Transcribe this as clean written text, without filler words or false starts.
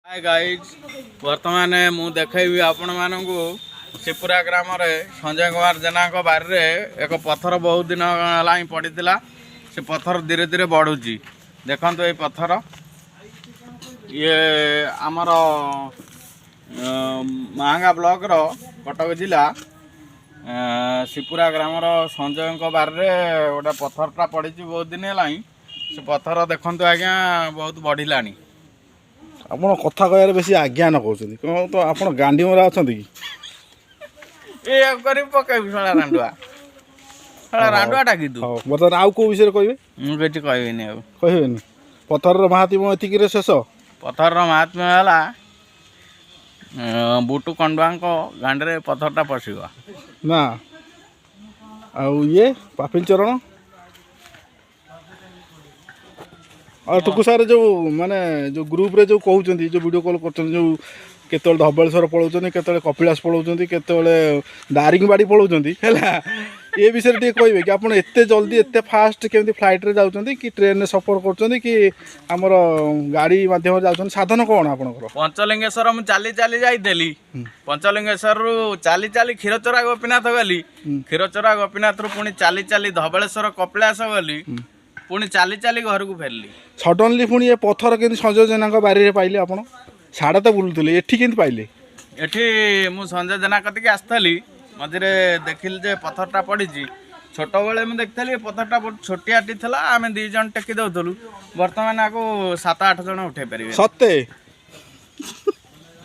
hi guys वर्तमान मु देखी आपण मानू शिपुरा ग्राम संजय कुमार जेना बारी में एक पत्थर बहुत दिन है पड़ी से पत्थर धीरे धीरे बढ़ुची देखो ये पत्थर ये आमर महांगा ब्लॉक रो कटक जिला शिपुरा ग्राम संजय बारी में गोटे पत्थरटा पड़ी बहुत दिन है से पत्थर देखु आज्ञा बहुत बढ़िलानी ଆପଣ କଥା କହିବାରେ ବେଶୀ ଆଜ୍ଞା ନ କହୁଛନ୍ତି କ'ଣ ତ ଆପଣ ଗାଣ୍ଡି ମରା ଅଛନ୍ତି କି ଏ କରି ପକେଇବି ଶଳା ରାଣ୍ଡୁଆ ଡାକିଦୁ ହଉ ବର୍ତ୍ତମାନ ଆଉ କେଉଁ ବିଷୟରେ କହିବେ ମୁଁ କିଛି କହିବିନି ଆଉ କହିବେନି ପଥରର ମାହାତ୍ମ୍ୟ ଏତିକିରେ ଶେଷ ପଥରର ମାହାତ୍ମ୍ୟ ହେଲା ବୁଟୁ କଣ୍ଡୁଆଙ୍କ ଗାଣ୍ଡିରେ ପଥରଟା ପଶିବ ନା ଆଉ ଇଏ ପାପିଲ ଚରଣ और टुकु सारे जो माने जो ग्रुप रे जो कहउचंदी जो वीडियो कॉल करचंदी जो केतल धबलेश्वर पळौचंदी केतल कपिलास पळौचंदी केतल दारिंगबाड़ी पळौचंदी हैला ए विषय टे कहबे कि आपण एते जल्दी एते फास्ट केमती फ्लाइट रे जाउचंदी कि ट्रेन रे सफर करचंदी कि हमर गाड़ी माध्यम रे जाउचंदी साधन कोन आपनकर पंचलिंगेश्वर मु चाली चाली जाइदेली पंचलिंगेश्वर रु चाली चाली क्षीरचोरा गोपीनाथ गली क्षीरचोरा गोपीनाथ रु पुनी चाली चाली धबलेश्वर कपिलास गली पुणी चाली चाली घर को फेरली सडनली पुणी ये पत्थर के संजय जेना बारी रे पाइले आपण साडा तो बुलुतले एठी केंती पाइले एठी मु संजय जेना कतिक आस्थली मझे देखिल जे पत्थरटा पड़ी छोट बेले मुझे देखी पत्थरटा बहुत छोटियाटी था आम दी जन टेकी दौलू बर्तमान आपको 7-8 जन उठे पारे सत्य